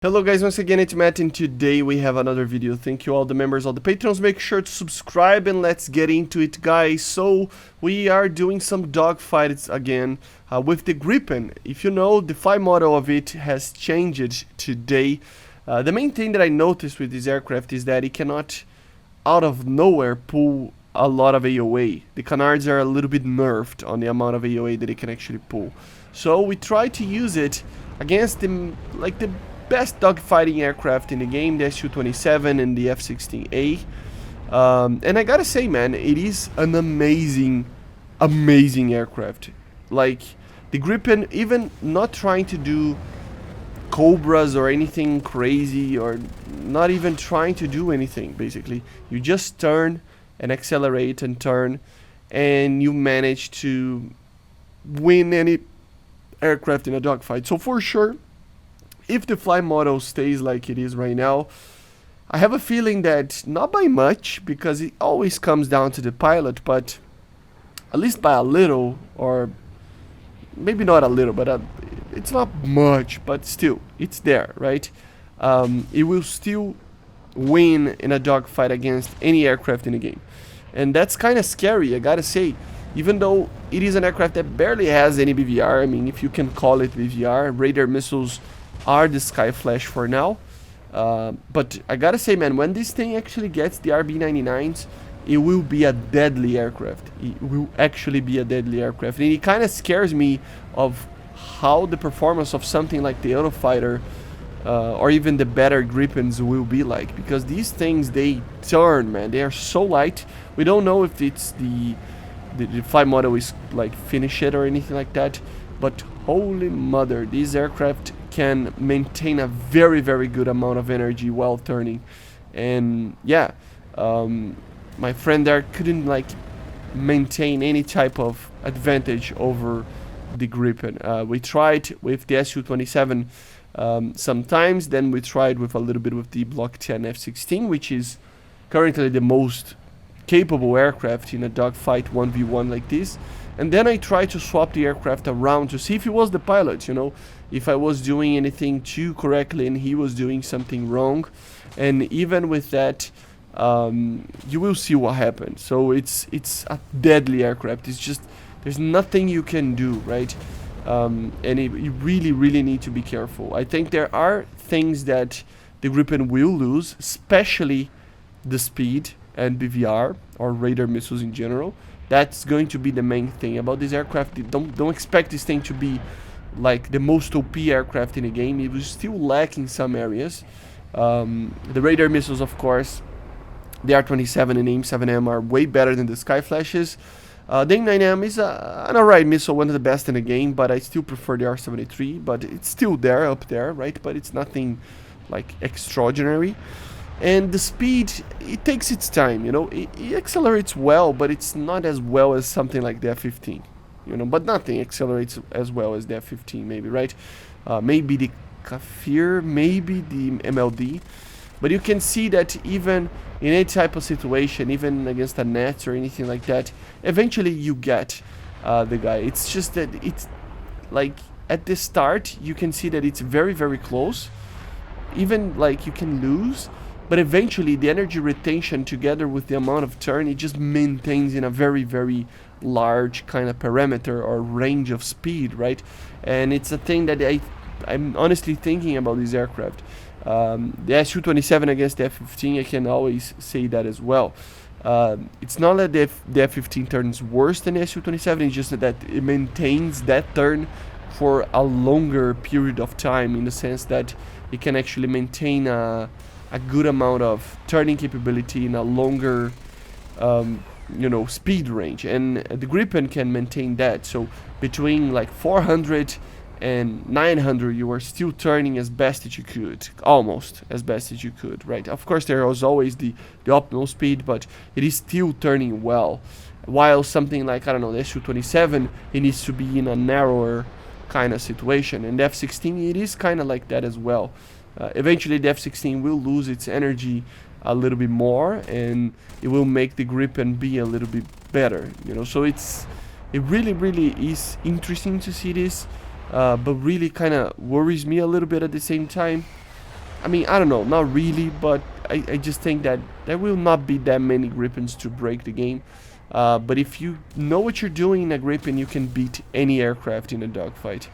Hello guys, once again it's Matt, and today we have another video. Thank you all the members, all the patrons. Make sure to subscribe and let's get into it, guys. So we are doing some dogfights again with the Gripen. If you know, the flight model of it has changed today. The main thing that I noticed with this aircraft is that it cannot out of nowhere pull a lot of AOA. The canards are a little bit nerfed on the amount of AOA that it can actually pull. So we try to use it against the best dogfighting aircraft in the game, the Su-27 and the F-16A. And I gotta say, man, it is an amazing aircraft. Like, the Gripen, even not trying to do Cobras or anything crazy, or not even trying to do anything, basically. You just turn and accelerate and turn, and you manage to win any aircraft in a dogfight. So for sure, if the flight model stays like it is right now, I have a feeling that not by much, because it always comes down to the pilot, but at least by a little, or maybe not a little, but it's not much, but still, it's there, right? It will still win in a dogfight against any aircraft in the game. And that's kind of scary, I gotta say. Even though it is an aircraft that barely has any BVR, I mean, if you can call it BVR, radar missiles are the Sky Flash for now, but I gotta say, man, when this thing actually gets the RB99s, it will be a deadly aircraft. It will actually be a deadly aircraft, and it kind of scares me of how the performance of something like the Eurofighter or even the better Gripens will be like, because these things, they turn, man. They are so light. We don't know if it's the flight model is like finish it or anything like that, but holy mother, these aircraft can maintain a very good amount of energy while turning. And yeah, my friend there couldn't like maintain any type of advantage over the Gripen. We tried with the Su-27 sometimes, then we tried with a little bit with the Block 10 F-16, which is currently the most capable aircraft in a dogfight 1v1 like this. And then I tried to swap the aircraft around to see if he was the pilot, you know, if I was doing anything too correctly and he was doing something wrong. And even with that, you will see what happens. So it's a deadly aircraft. It's just, there's nothing you can do, right? And you really need to be careful. I think there are things that the Gripen will lose, especially the speed and BVR, or radar missiles in general. That's going to be the main thing about this aircraft. Don't expect this thing to be like the most OP aircraft in the game. It will still lack in some areas. The radar missiles, of course, the R-27 and AIM-7M are way better than the Sky Flashes. The AIM-9M is an alright missile, one of the best in the game, but I still prefer the R-73. But it's still there, up there, right? But it's nothing like extraordinary. And the speed, it takes its time, you know. It accelerates well, but it's not as well as something like the F-15, you know. But nothing accelerates as well as the F-15, maybe, right? Maybe the Kafir, maybe the MLD. But you can see that even in any type of situation, even against a net or anything like that, eventually you get the guy. It's just that it's like at the start, you can see that it's very close. Even like you can lose. But eventually, the energy retention together with the amount of turn, it just maintains in a very large kind of parameter or range of speed, right? And it's a thing that I'm honestly thinking about this aircraft. The Su-27 against the F-15, I can always say that as well. It's not that the F-15 turns worse than the Su-27, it's just that it maintains that turn for a longer period of time, in the sense that it can actually maintain a good amount of turning capability in a longer you know, speed range, and the Gripen can maintain that. So between like 400 and 900 you are still turning as best as you could, almost as best as you could, right? Of course there is always the optimal speed, but it is still turning well, while something like, I don't know, the Su-27, it needs to be in a narrower kind of situation, and the F-16, it is kind of like that as well. Eventually the F-16 will lose its energy a little bit more, and it will make the Gripen be a little bit better, you know. So it really is interesting to see this, but really kind of worries me a little bit at the same time. I mean, I don't know, not really, but I just think that there will not be that many Gripens to break the game. But if you know what you're doing in a Gripen, you can beat any aircraft in a dogfight.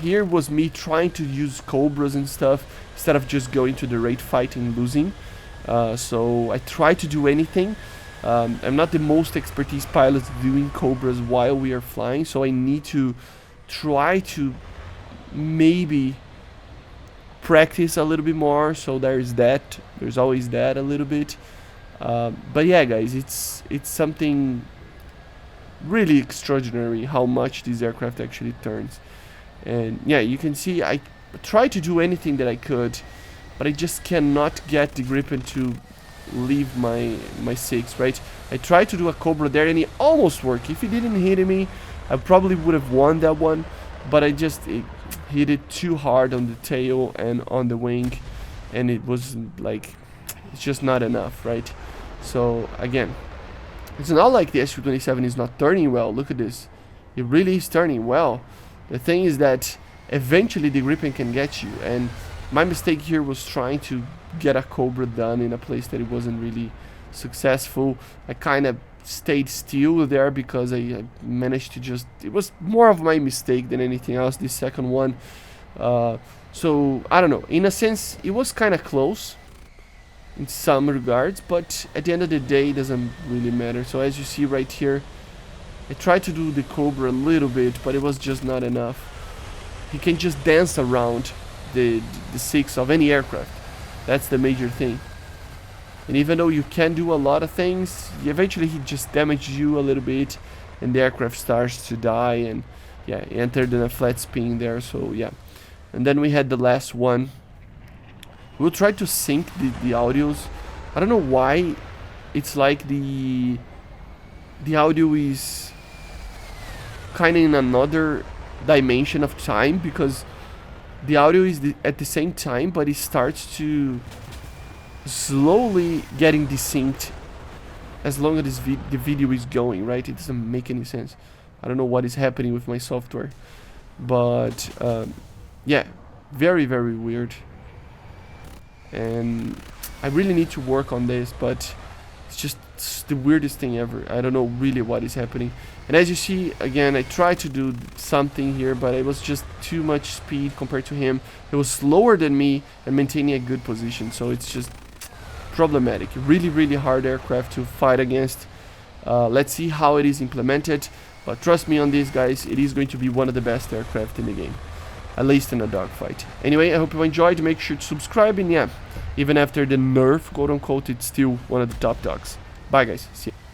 Here was me trying to use Cobras and stuff instead of just going to the raid fight and losing. So I try to do anything. I'm not the most expertise pilot doing Cobras while we are flying, so I need to try to maybe practice a little bit more. So there's that. There's always that a little bit. But yeah, guys, it's something really extraordinary how much this aircraft actually turns. And yeah, you can see I tried to do anything that I could, but I just cannot get the Gripen to leave my 6, right? I tried to do a Cobra there and it almost worked. If it didn't hit me, I probably would have won that one, but I just hit it too hard on the tail and on the wing, and it was like, it's just not enough, right? So again, it's not like the SU-27 is not turning well. Look at this, it really is turning well. The thing is that eventually the Gripen can get you, and my mistake here was trying to get a Cobra done in a place that it wasn't really successful. I kind of stayed still there because I managed to just, it was more of my mistake than anything else, this second one. So I don't know, in a sense it was kind of close in some regards, but at the end of the day it doesn't really matter. So as you see right here, I tried to do the Cobra a little bit, but it was just not enough. He can just dance around the 6 of any aircraft. That's the major thing. And even though you can do a lot of things, eventually he just damages you a little bit and the aircraft starts to die, and yeah, entered in a flat spin there. So yeah, and then we had the last one. We'll try to sync the audios. I don't know why it's like the audio is kind of in another dimension of time, because the audio is at the same time, but it starts to slowly getting desynced as long as the video is going, right? It doesn't make any sense. I don't know what is happening with my software, but yeah, very, very weird. And I really need to work on this, but it's the weirdest thing ever. I don't know really what is happening. And as you see, again, I tried to do something here, but it was just too much speed compared to him. It was slower than me and maintaining a good position, so it's just problematic. Really, really hard aircraft to fight against. Let's see how it is implemented, but trust me on this, guys, it is going to be one of the best aircraft in the game, at least in a dogfight. Anyway, I hope you enjoyed. Make sure to subscribe, and yeah, even after the nerf, quote unquote, it's still one of the top dogs. Bye, guys. See ya.